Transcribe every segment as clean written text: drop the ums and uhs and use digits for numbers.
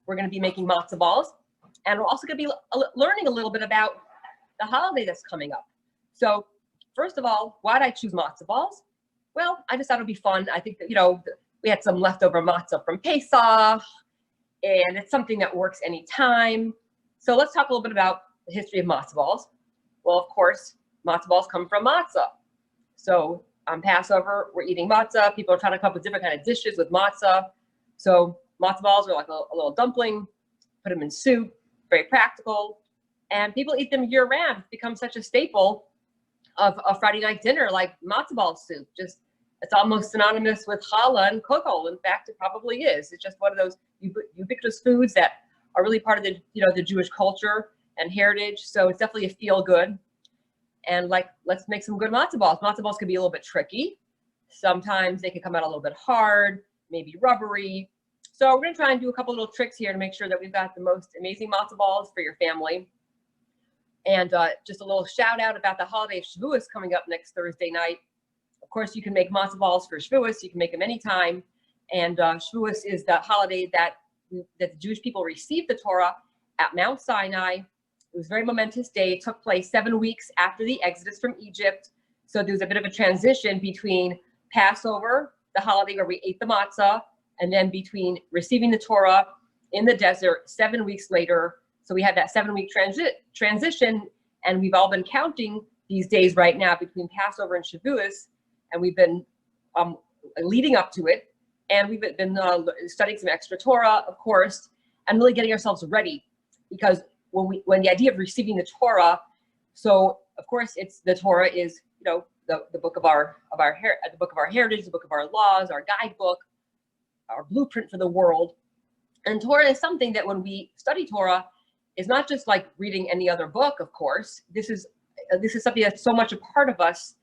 we're going to be making matzo balls. And we're also going to be learning a little bit about the holiday that's coming up. So first of all, why did I choose matzo balls? Well, I just thought it'd be fun. I think that, we had some leftover matzo from Pesach, and it's something that works anytime. So let's talk a little bit about the history of matzo balls. Well, of course, matzo balls come from matzah. So on Passover, we're eating matzah. People are trying to come up with different kind of dishes with matzah. So matzo balls are like a little dumpling, put them in soup, very practical. And people eat them year round. It's become such a staple of a Friday night dinner, like matzo ball soup. Just, it's almost synonymous with challah and kugel. In fact, it probably is. It's just one of those ubiquitous foods that are really part of the, the Jewish culture and heritage. So it's definitely a feel good. And like, let's make some good matzo balls. Matzo balls can be a little bit tricky. Sometimes they can come out a little bit hard, maybe rubbery. So we're going to try and do a couple little tricks here to make sure that we've got the most amazing matzo balls for your family. And just a little shout out about the holiday of Shavuos coming up next Thursday night. Of course, you can make matzo balls for Shavuos. You can make them anytime. And Shavuos is the holiday that the Jewish people received the Torah at Mount Sinai. It was a very momentous day. It took place 7 weeks after the Exodus from Egypt. So there was a bit of a transition between Passover, the holiday where we ate the matzah, and then between receiving the Torah in the desert 7 weeks later. So we had that 7-week transition, and we've all been counting these days right now between Passover and Shavuos, and we've been leading up to it, and we've been studying some extra Torah, of course, and really getting ourselves ready, because when the idea of receiving the Torah, so of course it's the Torah is the book of our the book of our heritage, the book of our laws, our guidebook, our blueprint for the world, and Torah is something that when we study Torah, is not just like reading any other book, of course. This is something that's so much a part of us,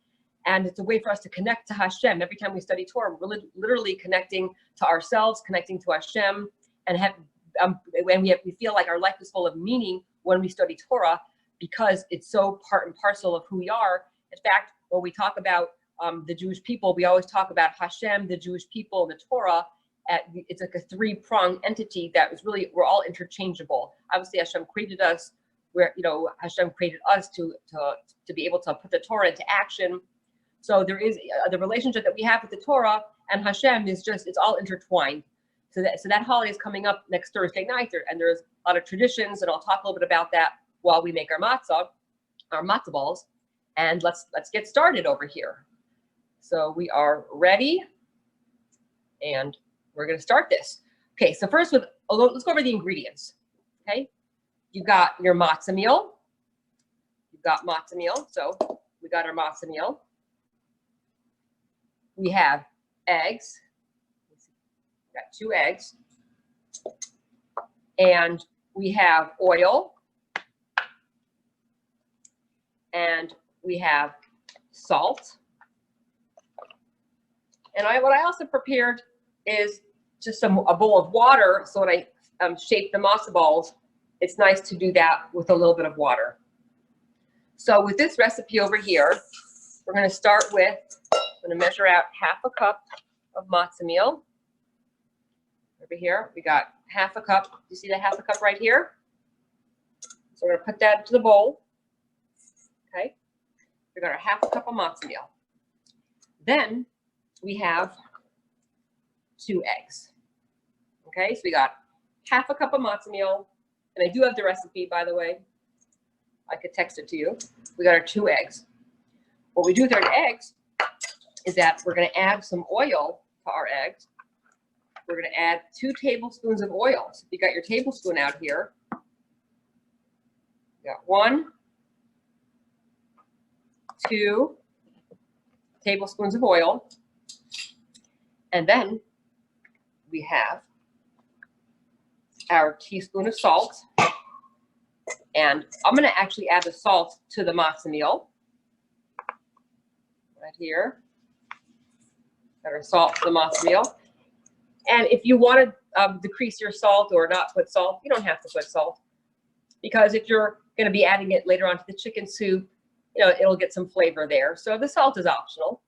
and it's a way for us to connect to Hashem. Every time we study Torah, we're literally connecting to ourselves, connecting to Hashem, and we feel like our life is full of meaning when we study Torah, because it's so part and parcel of who we are. In fact, when we talk about the Jewish people, we always talk about Hashem, the Jewish people, and the Torah. It's like a three-pronged entity that is really, we're all interchangeable. Obviously, Hashem created us, Hashem created us to be able to put the Torah into action. So there is the relationship that we have with the Torah and Hashem is just, it's all intertwined. So that holiday is coming up next Thursday night, and there's a lot of traditions, and I'll talk a little bit about that while we make our matzo balls. And let's get started over here. So we are ready, and we're going to start this. Okay, so first let's go over the ingredients. Okay, you got your matzah meal. You've got matzah meal. So we got our matzah meal. We have eggs. We got 2 eggs. And we have oil. And we have salt. And what I also prepared is just a bowl of water. So when I shape the matzo balls, it's nice to do that with a little bit of water. So with this recipe over here, we're going to start with, I'm going to measure out ½ a cup of matzah meal. Over here, we got ½ a cup. You see the ½ a cup right here? So we're going to put that into the bowl. Okay. We got our ½ a cup of matzah meal. Then we have 2 eggs. Okay, so we got ½ a cup of matzah meal, and I do have the recipe, by the way. I could text it to you. We got our 2 eggs. What we do with our eggs is that we're going to add some oil to our eggs. We're going to add 2 tablespoons of oil. So if you got your tablespoon out here, you got 1, 2 tablespoons of oil, and then we have our teaspoon of salt, and I'm going to actually add the salt to the matzah meal right here. Got our salt to the matzah meal, and if you want to decrease your salt or not put salt, you don't have to put salt, because if you're going to be adding it later on to the chicken soup, it'll get some flavor there. So the salt is optional.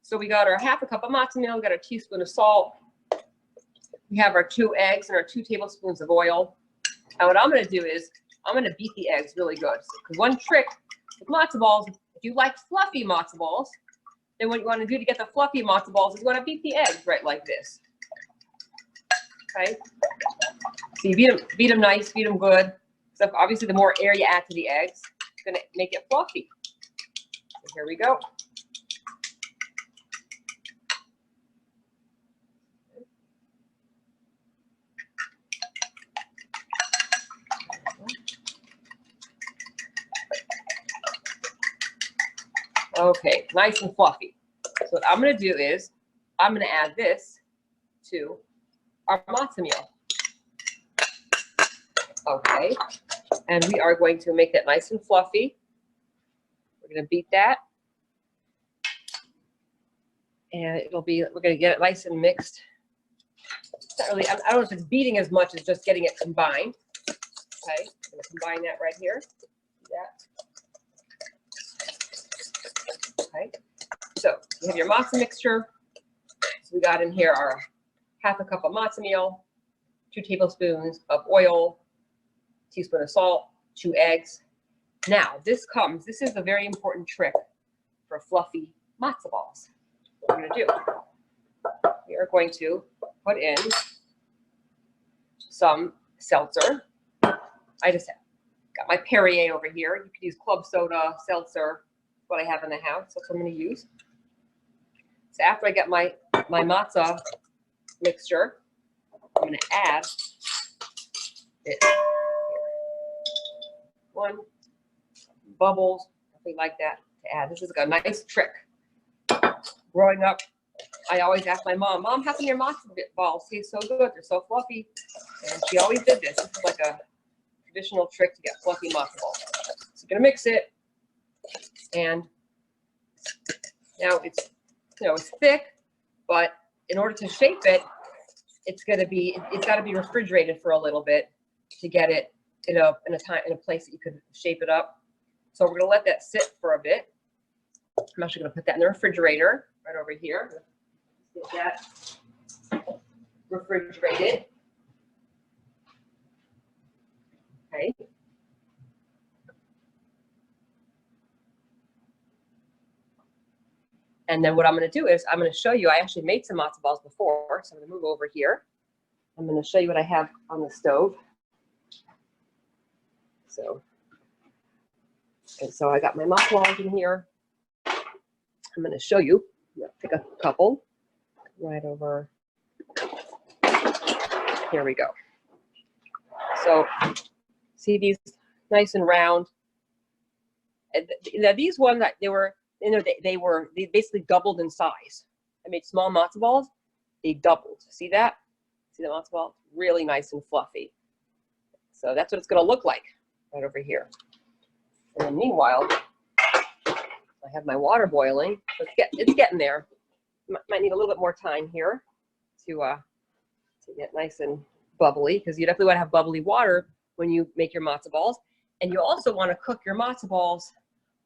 So we got our ½ a cup of matzah meal, we got a teaspoon of salt. We have our 2 eggs and our 2 tablespoons of oil. And what I'm going to do is I'm going to beat the eggs really good. Because one trick with matzo balls, if you like fluffy matzo balls, then what you want to do to get the fluffy matzo balls is you want to beat the eggs right like this. Okay? So you beat them nice, beat them good. So obviously the more air you add to the eggs, it's going to make it fluffy. So here we go. Okay, nice and fluffy. So what I'm going to do is I'm going to add this to our matzo meal. Okay, and we are going to make that nice and fluffy. We're going to beat that. And it'll be, we're going to get it nice and mixed. It's not really, I don't know if it's beating as much as just getting it combined. Okay, I'm going to combine that right here. Do that. Okay, so you have your matzo mixture. So we got in here our half a cup of matzo meal, 2 tablespoons of oil, teaspoon of salt, 2 eggs. Now this is a very important trick for fluffy matzo balls. What we're going to do, we are going to put in some seltzer. I just got my Perrier over here. You could use club soda, seltzer. What I have in the house, that's what I'm going to use. So after I get my matzah mixture, I'm going to add it. One bubbles, something like that to add. This is a nice trick. Growing up, I always asked my mom, "Mom, how come your matzo balls taste so good? They're so fluffy." And she always did this. This is like a traditional trick to get fluffy matzo balls. So you're going to mix it. And now it's, it's thick, but in order to shape it, it's got to be refrigerated for a little bit to get it in a place that you could shape it up. So we're gonna let that sit for a bit. I'm actually gonna put that in the refrigerator right over here. Get that refrigerated. Okay. And then what I'm going to do is I'm going to show you, I actually made some matzo balls before, so I'm going to move over here. I'm going to show you what I have on the stove. So I got my matzo balls in here. I'm going to show you. I'm going to pick a couple right over. Here we go. So see these nice and round. Now these ones, they were, they basically doubled in size. I made small matzo balls, they doubled. See that? See the matzo ball? Really nice and fluffy. So that's what it's going to look like right over here. And then meanwhile, I have my water boiling. It's getting there. Might need a little bit more time here to get nice and bubbly, because you definitely want to have bubbly water when you make your matzo balls. And you also want to cook your matzo balls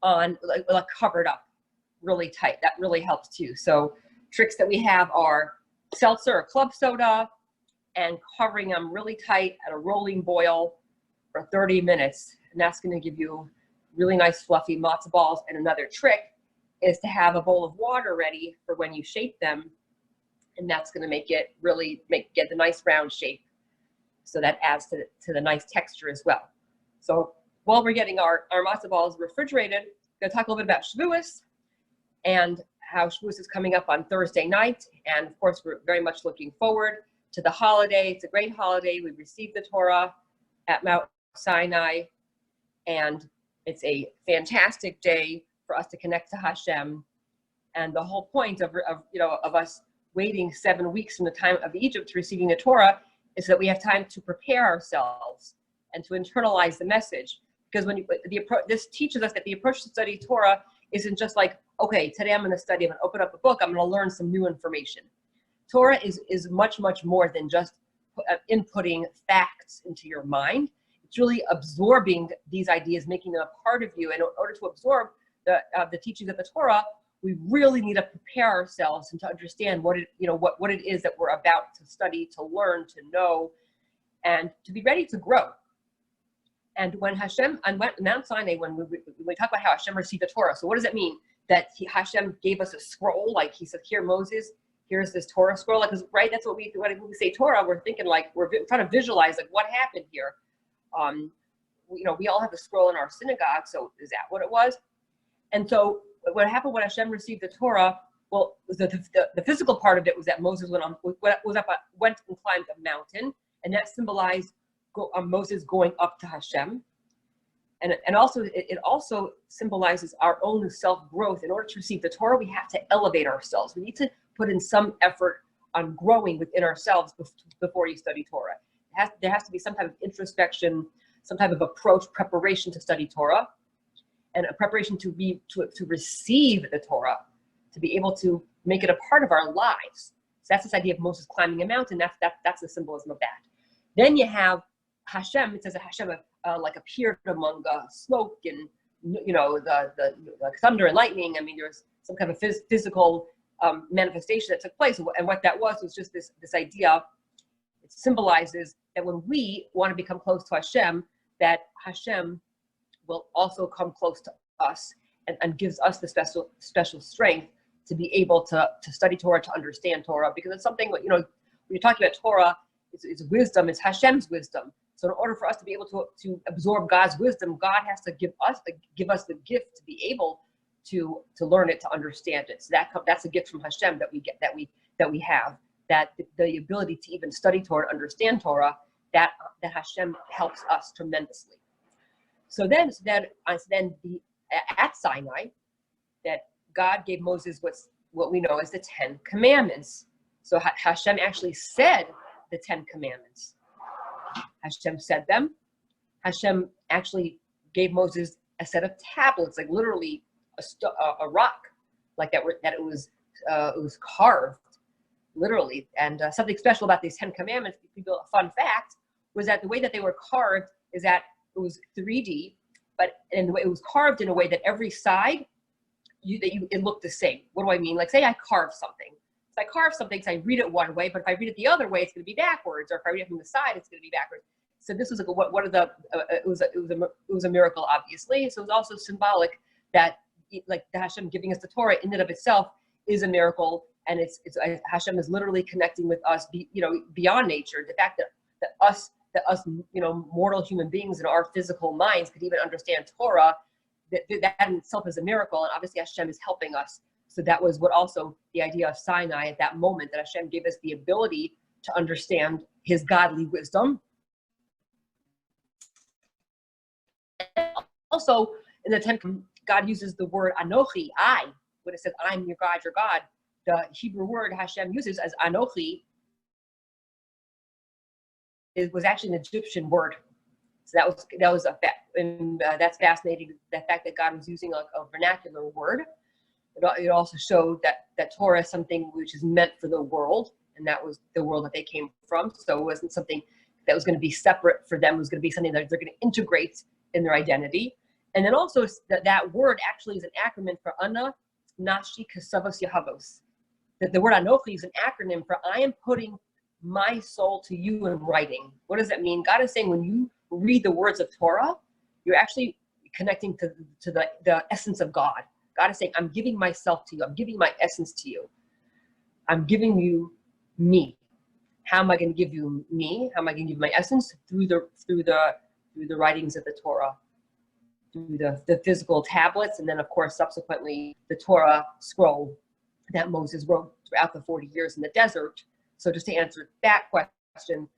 on like covered up really tight. That really helps too. So tricks that we have are seltzer or club soda and covering them really tight at a rolling boil for 30 minutes. And that's going to give you really nice fluffy matzo balls. And another trick is to have a bowl of water ready for when you shape them. And that's going to make it really get the nice round shape. So that adds to the nice texture as well. So while we're getting our matzo balls refrigerated, I'm going to talk a little bit about Shavuos and how Shavuos is coming up on Thursday night. And of course, we're very much looking forward to the holiday. It's a great holiday. We received the Torah at Mount Sinai, and it's a fantastic day for us to connect to Hashem. And the whole point of us waiting 7 weeks from the time of Egypt to receiving the Torah is that we have time to prepare ourselves and to internalize the message. Because this teaches us that the approach to study Torah isn't just like, okay, today I'm going to study, I'm going to open up a book, I'm going to learn some new information. Torah is much, much more than just inputting facts into your mind. It's really absorbing these ideas, making them a part of you. And in order to absorb the teachings of the Torah, we really need to prepare ourselves and to understand what it is that we're about to study, to learn, to know, and to be ready to grow. And when Hashem, on Mount Sinai, when we talk about how Hashem received the Torah, so what does it mean? That Hashem gave us a scroll, like he said, here, Moses, here's this Torah scroll. Like, right, that's what when we say Torah, we're thinking like, we're trying to visualize like what happened here. We all have a scroll in our synagogue, so is that what it was? And so what happened when Hashem received the Torah, well, the physical part of it was that Moses went and climbed a mountain, and that symbolized Moses going up to Hashem. And also, it also symbolizes our own self-growth. In order to receive the Torah, we have to elevate ourselves. We need to put in some effort on growing within ourselves before you study Torah. There has to be some type of introspection, some type of approach, preparation to study Torah, and a preparation to receive the Torah, to be able to make it a part of our lives. So that's this idea of Moses climbing a mountain. That's the symbolism of that. Then you have Hashem. It says that Hashem like appeared among smoke and the thunder and lightning. I mean, there's some kind of physical manifestation that took place, and what that was just this idea. It symbolizes that when we want to become close to Hashem, that Hashem will also come close to us and gives us the special strength to be able to study Torah, to understand Torah, because it's something, when you're talking about Torah, it's wisdom, it's Hashem's wisdom. So in order for us to be able to absorb God's wisdom, God has to give us the gift to be able to learn it, to understand it. So that's a gift from Hashem that we get, that we have, that the ability to even study Torah, understand Torah, that Hashem helps us tremendously. So then at Sinai, that God gave Moses what we know as the 10 Commandments. So Hashem actually said the 10 Commandments. Hashem said them. Hashem actually gave Moses a set of tablets, like literally a rock, like that it was carved, literally. And something special about these 10 Commandments, a fun fact, was that the way that they were carved is that it was 3D, and the way it was carved in a way that every side, it looked the same. What do I mean? Like, say I carve something. So I carve something, so I read it one way, but if I read it the other way, it's going to be backwards, or if I read it from the side, it's going to be backwards. So this was like it was a miracle, obviously. So it was also symbolic that like the Hashem giving us the Torah in and of itself is a miracle, and it's Hashem is literally connecting with us, beyond nature. The fact that us mortal human beings in our physical minds could even understand Torah, that in itself is a miracle, and obviously Hashem is helping us. So that was what also the idea of Sinai at that moment, that Hashem gave us the ability to understand his godly wisdom. Also, in the 10, God uses the word Anochi, I. When it says, I'm your God, the Hebrew word Hashem uses as Anochi, it was actually an Egyptian word. So that's fascinating. The fact that God was using a vernacular word. It also showed that Torah is something which is meant for the world, and that was the world that they came from. So it wasn't something that was going to be separate for them. It was going to be something that they're going to integrate in their identity. And then also that word actually is an acronym for Ana, Nashi, Kesavos, Yahavos. That the word Anochi is an acronym for I am putting my soul to you in writing. What does that mean? God is saying when you read the words of Torah, you're actually connecting to the essence of God. God is saying, I'm giving myself to you. I'm giving my essence to you. I'm giving you me. How am I going to give you me? How am I going to give you my essence? Through the writings of the Torah, through the physical tablets, and then of course subsequently the Torah scroll that Moses wrote throughout the 40 years in the desert. So just to answer that question,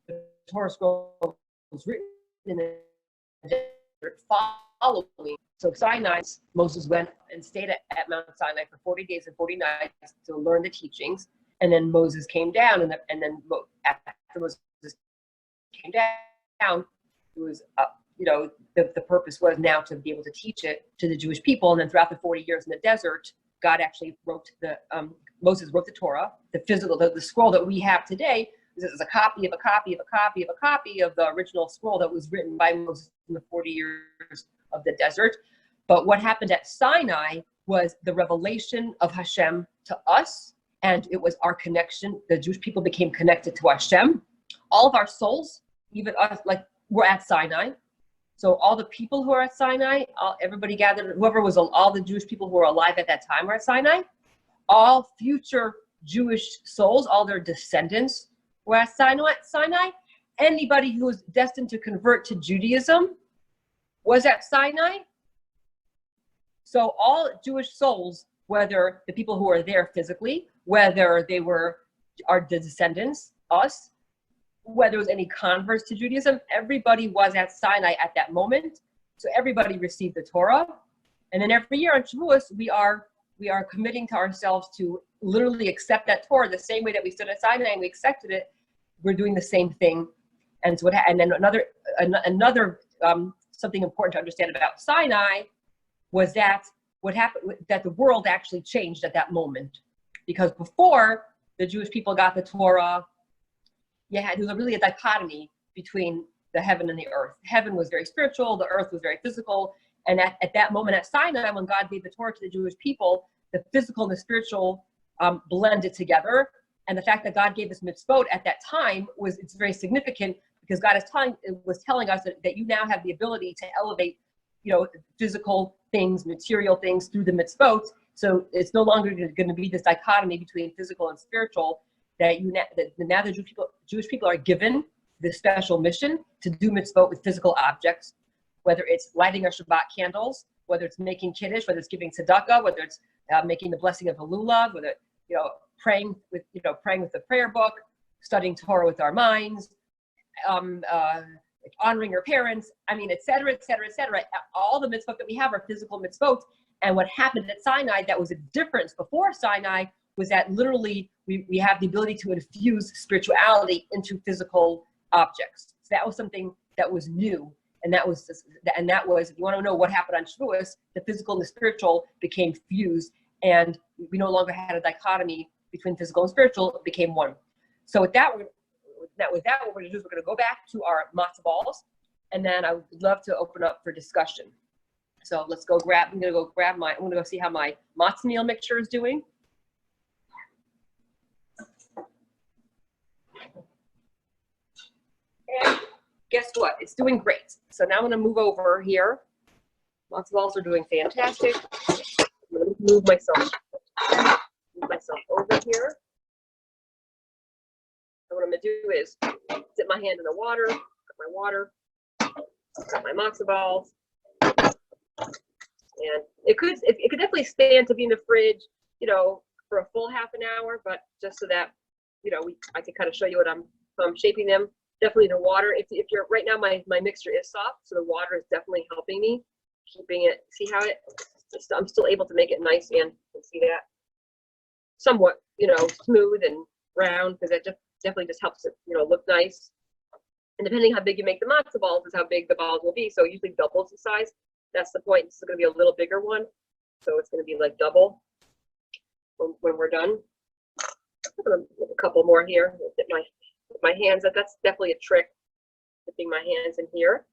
the Torah scroll was written in the desert following. So Sinai, Moses went and stayed at Mount Sinai for 40 days and 40 nights to learn the teachings. And then Moses came down, and then after Moses came down, it was the purpose was now to be able to teach it to the Jewish people. And then throughout the 40 years in the desert, God actually wrote Moses wrote the Torah, the physical, the scroll that we have today. This is a copy of a copy of a copy of a copy of the original scroll that was written by Moses in the 40 years of the desert. But what happened at Sinai was the revelation of Hashem to us, and it was our connection. The Jewish people became connected to Hashem. All of our souls, even us, like, were at Sinai. So all the people who are at Sinai, everybody gathered, whoever was, all the Jewish people who were alive at that time were at Sinai. All future Jewish souls, all their descendants were at Sinai. Anybody who was destined to convert to Judaism was at Sinai. So all Jewish souls, whether the people who are there physically, whether they were our descendants, us, whether there was any converts to Judaism, everybody was at Sinai at that moment. So everybody received the Torah. And then every year on Shavuos, we are committing to ourselves to literally accept that Torah the same way that we stood at Sinai and we accepted it. We're doing the same thing. And so and then another something important to understand about Sinai was that what happened, that the world actually changed at that moment. Because before the Jewish people got the Torah, there was really a dichotomy between the heaven and the earth. Heaven was very spiritual, the earth was very physical. And at that moment at Sinai, when God gave the Torah to the Jewish people, the physical and the spiritual blended together. And the fact that God gave us mitzvot at that time it's very significant, because God was telling us that you now have the ability to elevate, physical things, material things through the mitzvot. So it's no longer going to be this dichotomy between physical and spiritual. That now the Jewish people are given this special mission to do mitzvot with physical objects, whether it's lighting our Shabbat candles, whether it's making kiddush, whether it's giving tzedakah, whether it's making the blessing of the lulav, whether praying with the prayer book, studying Torah with our minds, honoring your parents. I mean, et cetera, et cetera, et cetera. All the mitzvot that we have are physical mitzvot. And what happened at Sinai that was a difference before Sinai was that literally we have the ability to infuse spirituality into physical objects. So that was something that was new. And that was, if you want to know what happened on Shavuos, the physical and the spiritual became fused, and we no longer had a dichotomy between physical and spiritual. It became one. So with that, what we're going to do is we're going to go back to our matzo balls, and then I would love to open up for discussion. So let's go grab, I'm going to go see how my matzo meal mixture is doing. And guess what? It's doing great. So now I'm going to move over here. Matzo balls are doing fantastic. I'm going to move myself over here. And what I'm going to do is dip my hand in the water, got my water, got my matzo balls. And it could definitely stand to be in the fridge, for a full half an hour, but just so that, I can kind of show you what I'm shaping them. Definitely the water, if you're, right now my mixture is soft, so the water is definitely helping me, keeping it, see how I'm still able to make it nice, and see that, somewhat, smooth and round, because that definitely just helps it, look nice. And depending how big you make the matzo balls is how big the balls will be, so it usually doubles the size. That's the point. This is going to be a little bigger one, so it's going to be like double when we're done. I'm going to make a couple more here. Dip my hands. That's definitely a trick. Dipping my hands in here,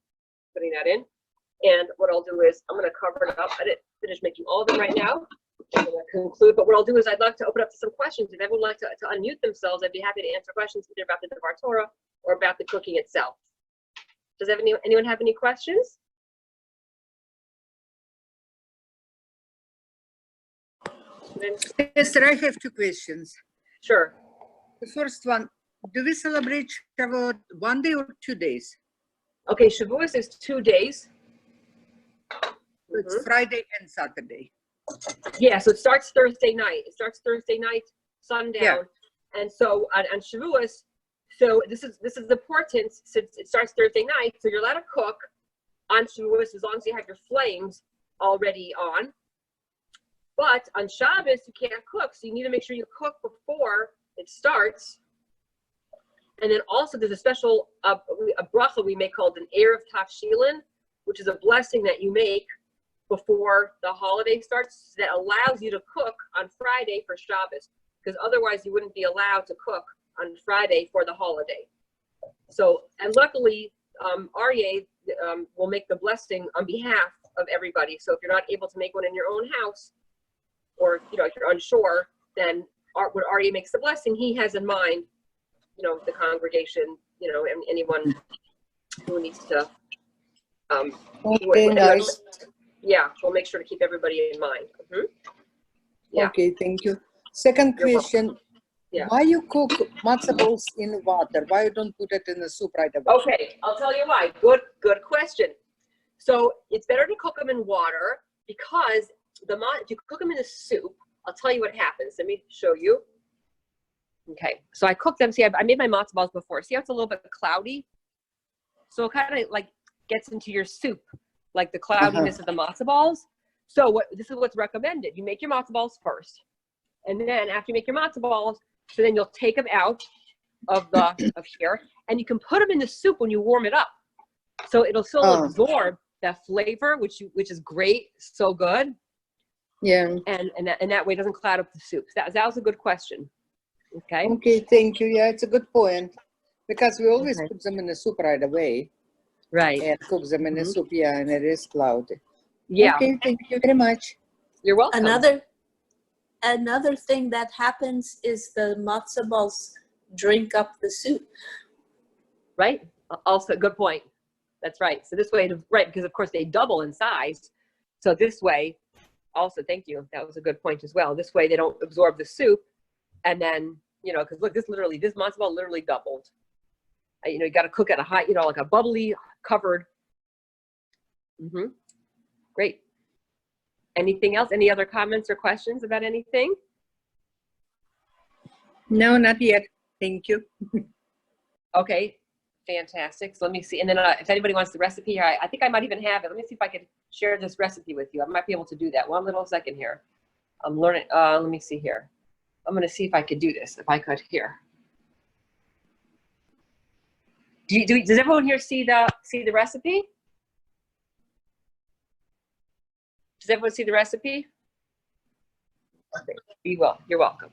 putting that in. And what I'll do is I'm going to cover it up. I didn't finish making all of them right now. I'm going to conclude. But what I'll do is I'd like to open up to some questions. If everyone would like to unmute themselves, I'd be happy to answer questions either about the Devar Torah or about the cooking itself. Does anyone have any questions? Esther, I have two questions. Sure. The first one, do we celebrate Shabbat 1 day or 2 days? Okay, Shavuos is 2 days. It's Friday and Saturday. Yeah, so it starts Thursday night. Sundown. Yeah. And so on Shavuos, so this is important since it starts Thursday night. So you're allowed to cook on Shavuos as long as you have your flames already on. But on Shabbos, you can't cook, so you need to make sure you cook before it starts. And then also there's a special a bracha we make called an Erev Tafshilin, which is a blessing that you make before the holiday starts that allows you to cook on Friday for Shabbos, because otherwise you wouldn't be allowed to cook on Friday for the holiday. So, and luckily, Aryeh will make the blessing on behalf of everybody. So if you're not able to make one in your own house, or, you know, if you're unsure, then when Artie makes the blessing, he has in mind, you know, the congregation, you know, and anyone who needs to, Okay, nice. yeah, we'll make sure to keep everybody in mind. Yeah. Okay, thank you. Second You're welcome. question. Yeah. Why you cook matzo balls in water? Why you don't put it in the soup right away? Okay, I'll tell you why. Good question. So it's better to cook them in water because if you cook them in a soup, I'll tell you what happens. Let me show you. Okay, so I cooked them. See, I made my matzo balls before. See how it's a little bit cloudy? So it kind of like gets into your soup, like the cloudiness of the matzo balls. So this is what's recommended. You make your matzo balls first. And then after you make your matzo balls, so then you'll take them out of here, and you can put them in the soup when you warm it up. So it'll still absorb that flavor, which is great, so good. Yeah. And that way it doesn't cloud up the soup. That was a good question. Okay. Okay, thank you. Yeah, it's a good point. Because we always put them in the soup right away. Right. And cook them in the soup, yeah, and it is cloudy. Yeah. Okay, thank you very much. You're welcome. Another thing that happens is the matzo balls drink up the soup. Right. Also, good point. That's right. So this way, right, because of course they double in size. So this way, also, thank you. That was a good point as well. This way they don't absorb the soup. And then, you know, because look, this matzo ball literally doubled. You know, you got to cook at a high, you know, like a bubbly covered. Great. Anything else? Any other comments or questions about anything? No, not yet. Thank you. Okay, fantastic. So let me see. And then if anybody wants the recipe here, I think I might even have it. Let me see if I can share this recipe with you. I might be able to do that. One little second here. I'm learning. Let me see here. I'm going to see if I could do this. If I could here. Does everyone here see the recipe? Does everyone see the recipe? Okay. You will. You're welcome.